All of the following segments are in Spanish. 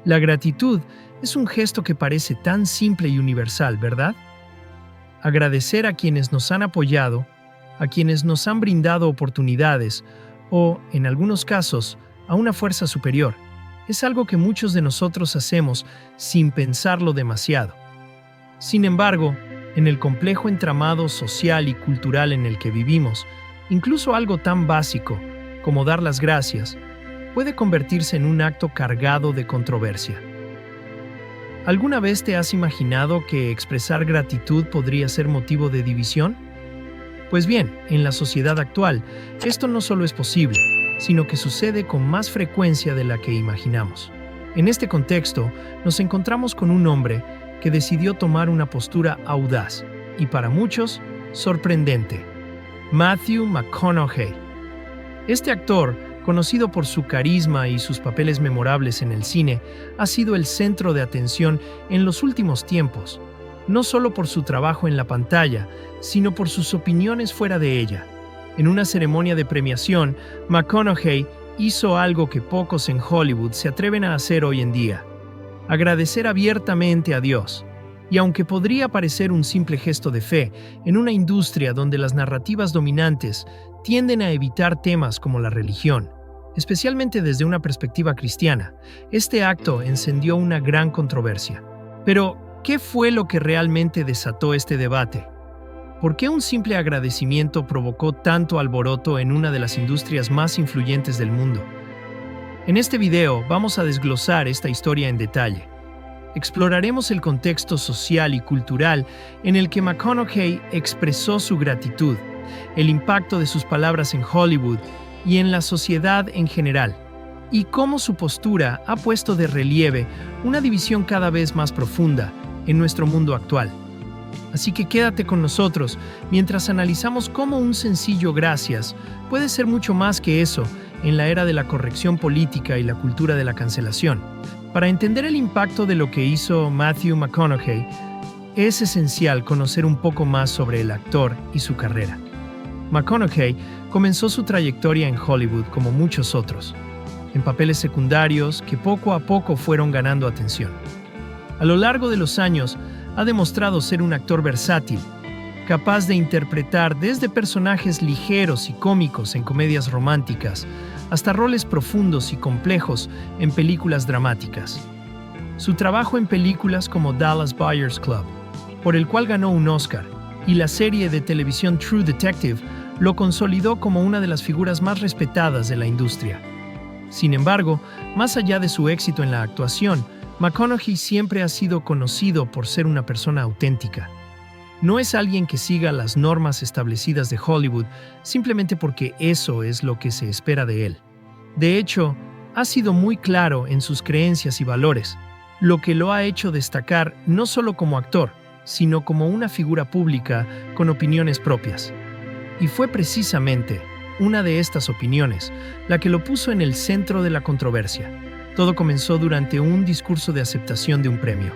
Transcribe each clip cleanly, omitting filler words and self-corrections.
La gratitud es un gesto que parece tan simple y universal, ¿verdad? Agradecer a quienes nos han apoyado, a quienes nos han brindado oportunidades o, en algunos casos, a una fuerza superior, es algo que muchos de nosotros hacemos sin pensarlo demasiado. Sin embargo, en el complejo entramado social y cultural en el que vivimos, incluso algo tan básico como dar las gracias puede convertirse en un acto cargado de controversia. ¿Alguna vez te has imaginado que expresar gratitud podría ser motivo de división? Pues bien, en la sociedad actual, esto no solo es posible, sino que sucede con más frecuencia de la que imaginamos. En este contexto, nos encontramos con un hombre que decidió tomar una postura audaz y, para muchos, sorprendente: Matthew McConaughey. Este actor, conocido por su carisma y sus papeles memorables en el cine, ha sido el centro de atención en los últimos tiempos, no solo por su trabajo en la pantalla, sino por sus opiniones fuera de ella. En una ceremonia de premiación, McConaughey hizo algo que pocos en Hollywood se atreven a hacer hoy en día: agradecer abiertamente a Dios. Y aunque podría parecer un simple gesto de fe, en una industria donde las narrativas dominantes tienden a evitar temas como la religión, especialmente desde una perspectiva cristiana, este acto encendió una gran controversia. Pero, ¿qué fue lo que realmente desató este debate? ¿Por qué un simple agradecimiento provocó tanto alboroto en una de las industrias más influyentes del mundo? En este video vamos a desglosar esta historia en detalle. Exploraremos el contexto social y cultural en el que McConaughey expresó su gratitud, el impacto de sus palabras en Hollywood y en la sociedad en general, y cómo su postura ha puesto de relieve una división cada vez más profunda en nuestro mundo actual. Así que quédate con nosotros mientras analizamos cómo un sencillo gracias puede ser mucho más que eso en la era de la corrección política y la cultura de la cancelación. Para entender el impacto de lo que hizo Matthew McConaughey, es esencial conocer un poco más sobre el actor y su carrera. McConaughey comenzó su trayectoria en Hollywood como muchos otros, en papeles secundarios que poco a poco fueron ganando atención. A lo largo de los años, ha demostrado ser un actor versátil, capaz de interpretar desde personajes ligeros y cómicos en comedias románticas hasta roles profundos y complejos en películas dramáticas. Su trabajo en películas como Dallas Buyers Club, por el cual ganó un Oscar, y la serie de televisión True Detective lo consolidó como una de las figuras más respetadas de la industria. Sin embargo, más allá de su éxito en la actuación, McConaughey siempre ha sido conocido por ser una persona auténtica. No es alguien que siga las normas establecidas de Hollywood simplemente porque eso es lo que se espera de él. De hecho, ha sido muy claro en sus creencias y valores, lo que lo ha hecho destacar no solo como actor, sino como una figura pública con opiniones propias. Y fue precisamente una de estas opiniones la que lo puso en el centro de la controversia. Todo comenzó durante un discurso de aceptación de un premio.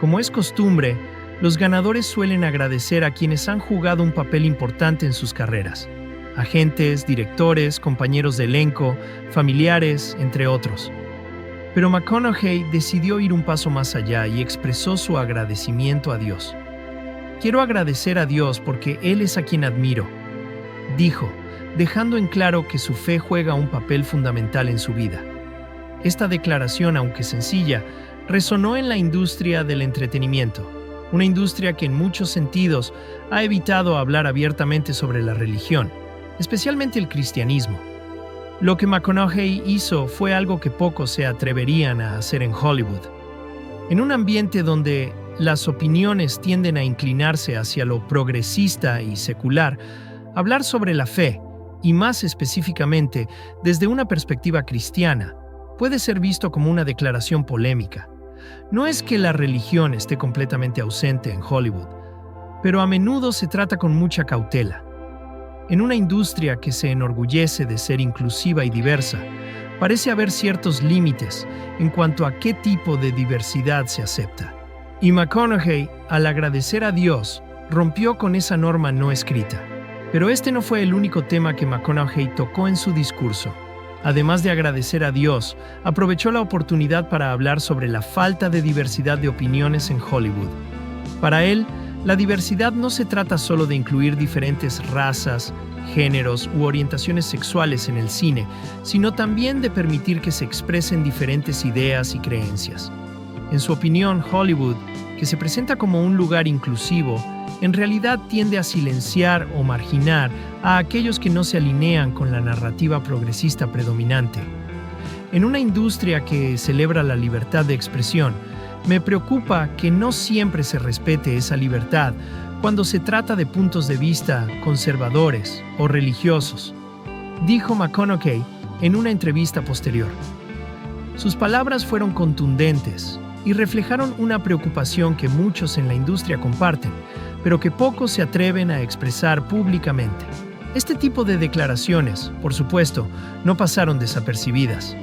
Como es costumbre, los ganadores suelen agradecer a quienes han jugado un papel importante en sus carreras: agentes, directores, compañeros de elenco, familiares, entre otros. Pero McConaughey decidió ir un paso más allá y expresó su agradecimiento a Dios. «Quiero agradecer a Dios porque Él es a quien admiro», dijo, dejando en claro que su fe juega un papel fundamental en su vida. Esta declaración, aunque sencilla, resonó en la industria del entretenimiento, una industria que en muchos sentidos ha evitado hablar abiertamente sobre la religión, especialmente el cristianismo. Lo que McConaughey hizo fue algo que pocos se atreverían a hacer en Hollywood. En un ambiente donde las opiniones tienden a inclinarse hacia lo progresista y secular, hablar sobre la fe, y más específicamente desde una perspectiva cristiana, puede ser visto como una declaración polémica. No es que la religión esté completamente ausente en Hollywood, pero a menudo se trata con mucha cautela. En una industria que se enorgullece de ser inclusiva y diversa, parece haber ciertos límites en cuanto a qué tipo de diversidad se acepta. Y McConaughey, al agradecer a Dios, rompió con esa norma no escrita. Pero este no fue el único tema que McConaughey tocó en su discurso. Además de agradecer a Dios, aprovechó la oportunidad para hablar sobre la falta de diversidad de opiniones en Hollywood. Para él, la diversidad no se trata solo de incluir diferentes razas, géneros u orientaciones sexuales en el cine, sino también de permitir que se expresen diferentes ideas y creencias. En su opinión, Hollywood, que se presenta como un lugar inclusivo, en realidad tiende a silenciar o marginar a aquellos que no se alinean con la narrativa progresista predominante. En una industria que celebra la libertad de expresión, me preocupa que no siempre se respete esa libertad cuando se trata de puntos de vista conservadores o religiosos, dijo McConaughey en una entrevista posterior. Sus palabras fueron contundentes y reflejaron una preocupación que muchos en la industria comparten, pero que pocos se atreven a expresar públicamente. Este tipo de declaraciones, por supuesto, no pasaron desapercibidas.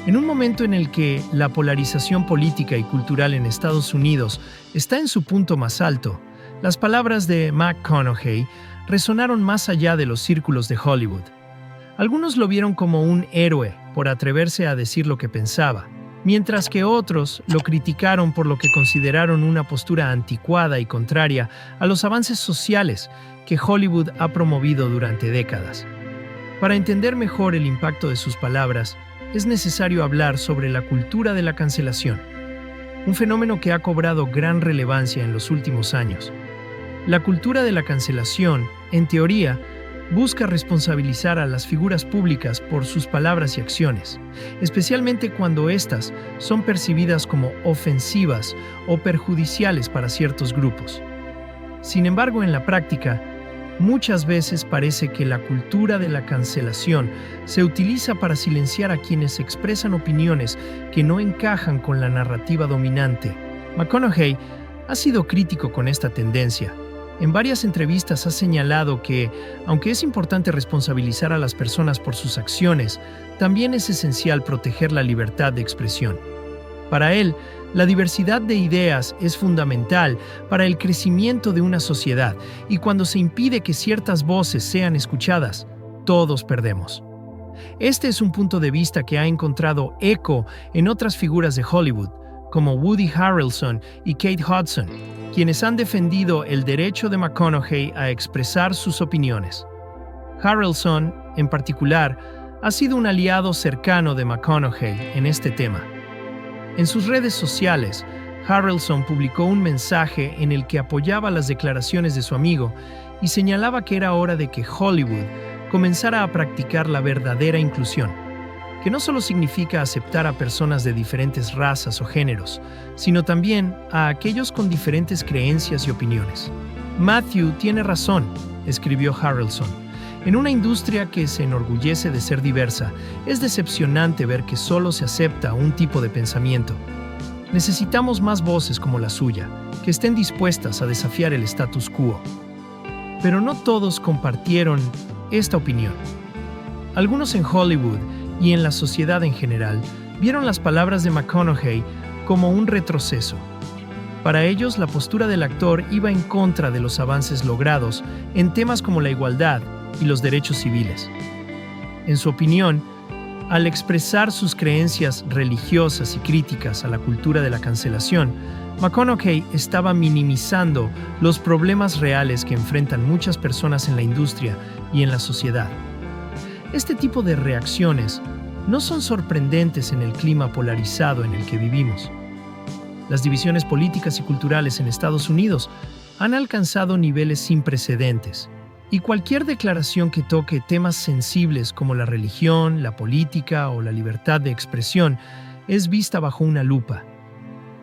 En un momento en el que la polarización política y cultural en Estados Unidos está en su punto más alto, las palabras de McConaughey resonaron más allá de los círculos de Hollywood. Algunos lo vieron como un héroe por atreverse a decir lo que pensaba, mientras que otros lo criticaron por lo que consideraron una postura anticuada y contraria a los avances sociales que Hollywood ha promovido durante décadas. Para entender mejor el impacto de sus palabras, es necesario hablar sobre la cultura de la cancelación, un fenómeno que ha cobrado gran relevancia en los últimos años. La cultura de la cancelación, en teoría, busca responsabilizar a las figuras públicas por sus palabras y acciones, especialmente cuando éstas son percibidas como ofensivas o perjudiciales para ciertos grupos. Sin embargo, en la práctica, muchas veces parece que la cultura de la cancelación se utiliza para silenciar a quienes expresan opiniones que no encajan con la narrativa dominante. McConaughey ha sido crítico con esta tendencia. En varias entrevistas ha señalado que, aunque es importante responsabilizar a las personas por sus acciones, también es esencial proteger la libertad de expresión. Para él, la diversidad de ideas es fundamental para el crecimiento de una sociedad, y cuando se impide que ciertas voces sean escuchadas, todos perdemos. Este es un punto de vista que ha encontrado eco en otras figuras de Hollywood, como Woody Harrelson y Kate Hudson, quienes han defendido el derecho de McConaughey a expresar sus opiniones. Harrelson, en particular, ha sido un aliado cercano de McConaughey en este tema. En sus redes sociales, Harrelson publicó un mensaje en el que apoyaba las declaraciones de su amigo y señalaba que era hora de que Hollywood comenzara a practicar la verdadera inclusión, que no solo significa aceptar a personas de diferentes razas o géneros, sino también a aquellos con diferentes creencias y opiniones. Matthew tiene razón, escribió Harrelson. En una industria que se enorgullece de ser diversa, es decepcionante ver que solo se acepta un tipo de pensamiento. Necesitamos más voces como la suya, que estén dispuestas a desafiar el status quo. Pero no todos compartieron esta opinión. Algunos en Hollywood y en la sociedad en general vieron las palabras de McConaughey como un retroceso. Para ellos, la postura del actor iba en contra de los avances logrados en temas como la igualdad y los derechos civiles. En su opinión, al expresar sus creencias religiosas y críticas a la cultura de la cancelación, McConaughey estaba minimizando los problemas reales que enfrentan muchas personas en la industria y en la sociedad. Este tipo de reacciones no son sorprendentes en el clima polarizado en el que vivimos. Las divisiones políticas y culturales en Estados Unidos han alcanzado niveles sin precedentes, y cualquier declaración que toque temas sensibles como la religión, la política o la libertad de expresión es vista bajo una lupa.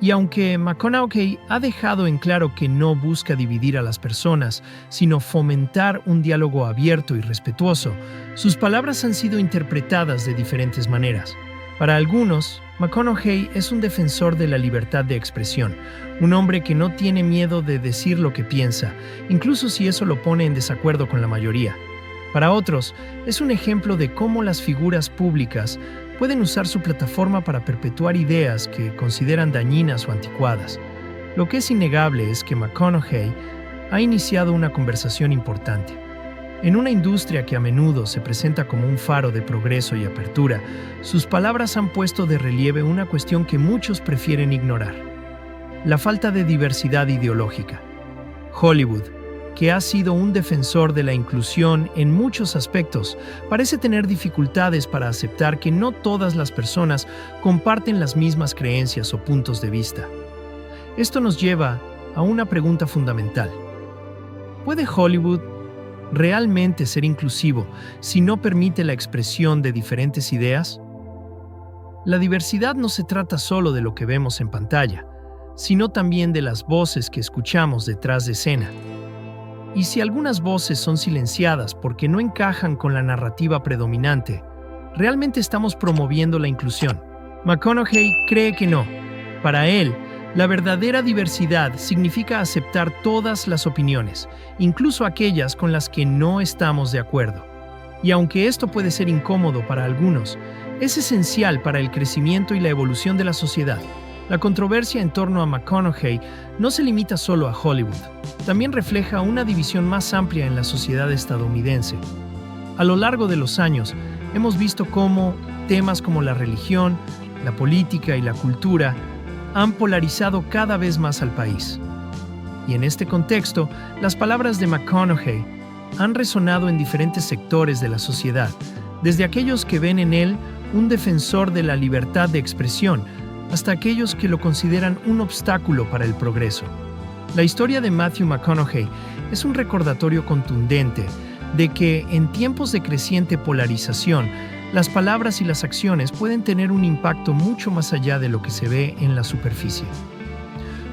Y aunque McConaughey ha dejado en claro que no busca dividir a las personas, sino fomentar un diálogo abierto y respetuoso, sus palabras han sido interpretadas de diferentes maneras. Para algunos, McConaughey es un defensor de la libertad de expresión, un hombre que no tiene miedo de decir lo que piensa, incluso si eso lo pone en desacuerdo con la mayoría. Para otros, es un ejemplo de cómo las figuras públicas pueden usar su plataforma para perpetuar ideas que consideran dañinas o anticuadas. Lo que es innegable es que McConaughey ha iniciado una conversación importante. En una industria que a menudo se presenta como un faro de progreso y apertura, sus palabras han puesto de relieve una cuestión que muchos prefieren ignorar: la falta de diversidad ideológica. Hollywood, que ha sido un defensor de la inclusión en muchos aspectos, parece tener dificultades para aceptar que no todas las personas comparten las mismas creencias o puntos de vista. Esto nos lleva a una pregunta fundamental. ¿Puede Hollywood realmente ser inclusivo si no permite la expresión de diferentes ideas? La diversidad no se trata solo de lo que vemos en pantalla, sino también de las voces que escuchamos detrás de escena. Y si algunas voces son silenciadas porque no encajan con la narrativa predominante, ¿realmente estamos promoviendo la inclusión? McConaughey cree que no. Para él, la verdadera diversidad significa aceptar todas las opiniones, incluso aquellas con las que no estamos de acuerdo. Y aunque esto puede ser incómodo para algunos, es esencial para el crecimiento y la evolución de la sociedad. La controversia en torno a McConaughey no se limita solo a Hollywood, también refleja una división más amplia en la sociedad estadounidense. A lo largo de los años, hemos visto cómo temas como la religión, la política y la cultura han polarizado cada vez más al país. Y en este contexto, las palabras de McConaughey han resonado en diferentes sectores de la sociedad, desde aquellos que ven en él un defensor de la libertad de expresión, hasta aquellos que lo consideran un obstáculo para el progreso. La historia de Matthew McConaughey es un recordatorio contundente de que en tiempos de creciente polarización, las palabras y las acciones pueden tener un impacto mucho más allá de lo que se ve en la superficie.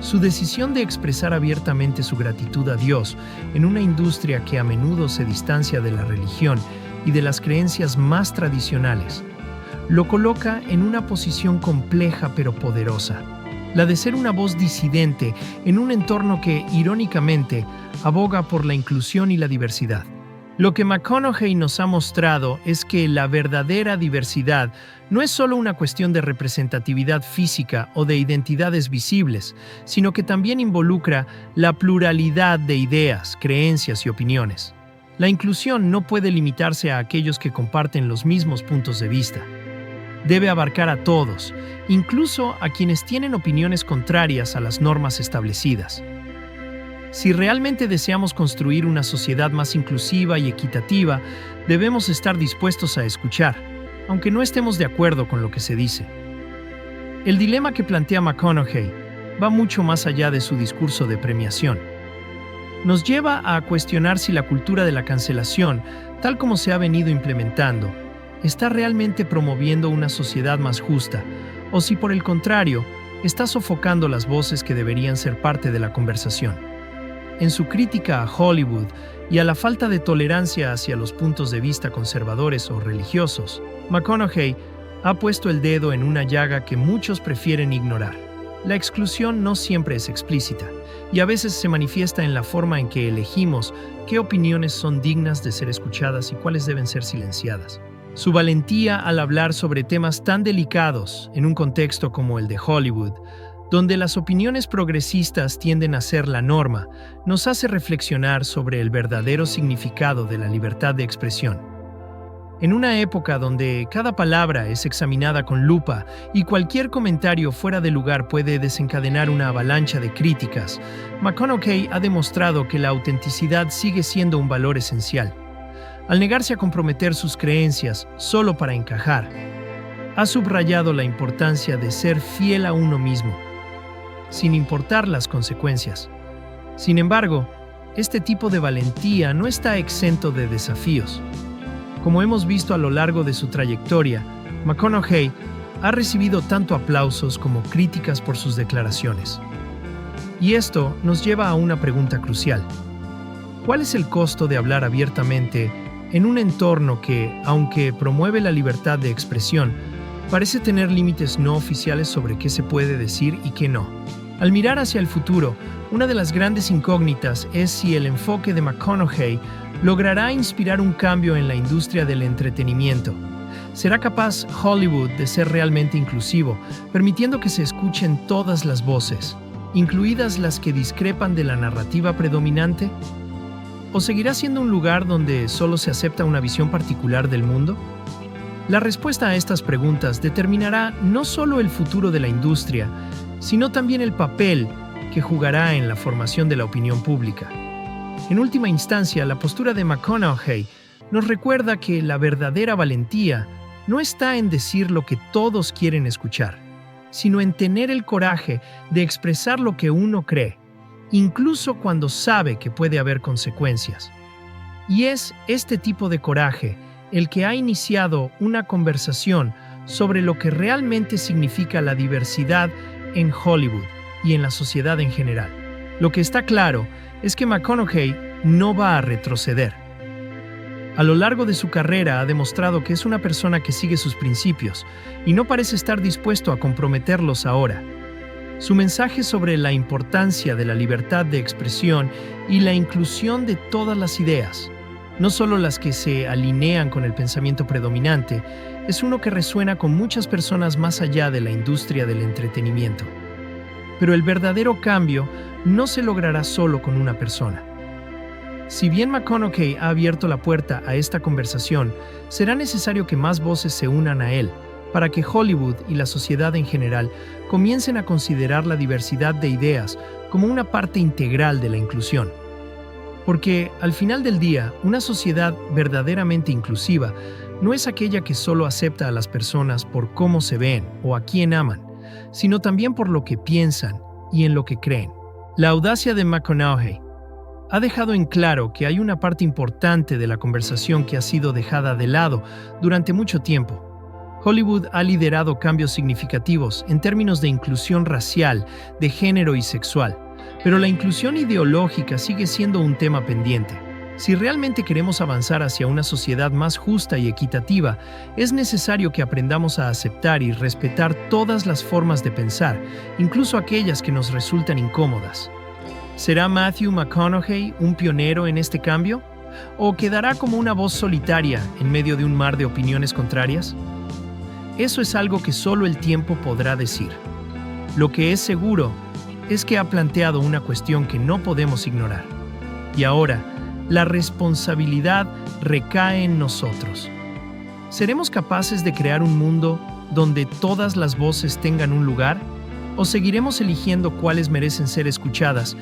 Su decisión de expresar abiertamente su gratitud a Dios en una industria que a menudo se distancia de la religión y de las creencias más tradicionales, lo coloca en una posición compleja pero poderosa, la de ser una voz disidente en un entorno que, irónicamente, aboga por la inclusión y la diversidad. Lo que McConaughey nos ha mostrado es que la verdadera diversidad no es solo una cuestión de representatividad física o de identidades visibles, sino que también involucra la pluralidad de ideas, creencias y opiniones. La inclusión no puede limitarse a aquellos que comparten los mismos puntos de vista. Debe abarcar a todos, incluso a quienes tienen opiniones contrarias a las normas establecidas. Si realmente deseamos construir una sociedad más inclusiva y equitativa, debemos estar dispuestos a escuchar, aunque no estemos de acuerdo con lo que se dice. El dilema que plantea McConaughey va mucho más allá de su discurso de premiación. Nos lleva a cuestionar si la cultura de la cancelación, tal como se ha venido implementando, está realmente promoviendo una sociedad más justa, o si por el contrario, está sofocando las voces que deberían ser parte de la conversación. En su crítica a Hollywood y a la falta de tolerancia hacia los puntos de vista conservadores o religiosos, McConaughey ha puesto el dedo en una llaga que muchos prefieren ignorar. La exclusión no siempre es explícita, y a veces se manifiesta en la forma en que elegimos qué opiniones son dignas de ser escuchadas y cuáles deben ser silenciadas. Su valentía al hablar sobre temas tan delicados en un contexto como el de Hollywood, donde las opiniones progresistas tienden a ser la norma, nos hace reflexionar sobre el verdadero significado de la libertad de expresión. En una época donde cada palabra es examinada con lupa y cualquier comentario fuera de lugar puede desencadenar una avalancha de críticas, McConaughey ha demostrado que la autenticidad sigue siendo un valor esencial. Al negarse a comprometer sus creencias solo para encajar, ha subrayado la importancia de ser fiel a uno mismo, sin importar las consecuencias. Sin embargo, este tipo de valentía no está exento de desafíos. Como hemos visto a lo largo de su trayectoria, McConaughey ha recibido tanto aplausos como críticas por sus declaraciones. Y esto nos lleva a una pregunta crucial. ¿Cuál es el costo de hablar abiertamente en un entorno que, aunque promueve la libertad de expresión, parece tener límites no oficiales sobre qué se puede decir y qué no? Al mirar hacia el futuro, una de las grandes incógnitas es si el enfoque de McConaughey logrará inspirar un cambio en la industria del entretenimiento. ¿Será capaz Hollywood de ser realmente inclusivo, permitiendo que se escuchen todas las voces, incluidas las que discrepan de la narrativa predominante? ¿O seguirá siendo un lugar donde solo se acepta una visión particular del mundo? La respuesta a estas preguntas determinará no solo el futuro de la industria, sino también el papel que jugará en la formación de la opinión pública. En última instancia, la postura de McConaughey nos recuerda que la verdadera valentía no está en decir lo que todos quieren escuchar, sino en tener el coraje de expresar lo que uno cree, incluso cuando sabe que puede haber consecuencias. Y es este tipo de coraje el que ha iniciado una conversación sobre lo que realmente significa la diversidad en Hollywood y en la sociedad en general. Lo que está claro es que McConaughey no va a retroceder. A lo largo de su carrera ha demostrado que es una persona que sigue sus principios y no parece estar dispuesto a comprometerlos ahora. Su mensaje sobre la importancia de la libertad de expresión y la inclusión de todas las ideas, no solo las que se alinean con el pensamiento predominante, es uno que resuena con muchas personas más allá de la industria del entretenimiento. Pero el verdadero cambio no se logrará solo con una persona. Si bien McConaughey ha abierto la puerta a esta conversación, será necesario que más voces se unan a él, para que Hollywood y la sociedad en general comiencen a considerar la diversidad de ideas como una parte integral de la inclusión. Porque, al final del día, una sociedad verdaderamente inclusiva no es aquella que solo acepta a las personas por cómo se ven o a quién aman, sino también por lo que piensan y en lo que creen. La audacia de McConaughey ha dejado en claro que hay una parte importante de la conversación que ha sido dejada de lado durante mucho tiempo. Hollywood ha liderado cambios significativos en términos de inclusión racial, de género y sexual, pero la inclusión ideológica sigue siendo un tema pendiente. Si realmente queremos avanzar hacia una sociedad más justa y equitativa, es necesario que aprendamos a aceptar y respetar todas las formas de pensar, incluso aquellas que nos resultan incómodas. ¿Será Matthew McConaughey un pionero en este cambio? ¿O quedará como una voz solitaria en medio de un mar de opiniones contrarias? Eso es algo que solo el tiempo podrá decir. Lo que es seguro es que ha planteado una cuestión que no podemos ignorar. Y ahora, la responsabilidad recae en nosotros. ¿Seremos capaces de crear un mundo donde todas las voces tengan un lugar? ¿O seguiremos eligiendo cuáles merecen ser escuchadas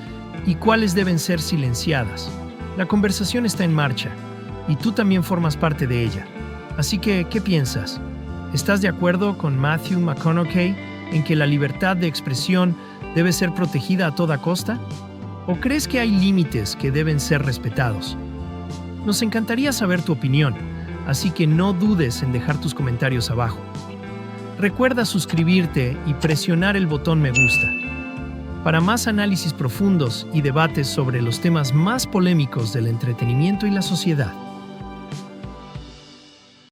y cuáles deben ser silenciadas? La conversación está en marcha, y tú también formas parte de ella. Así que, ¿qué piensas? ¿Estás de acuerdo con Matthew McConaughey en que la libertad de expresión debe ser protegida a toda costa? ¿O crees que hay límites que deben ser respetados? Nos encantaría saber tu opinión, así que no dudes en dejar tus comentarios abajo. Recuerda suscribirte y presionar el botón me gusta. Para más análisis profundos y debates sobre los temas más polémicos del entretenimiento y la sociedad.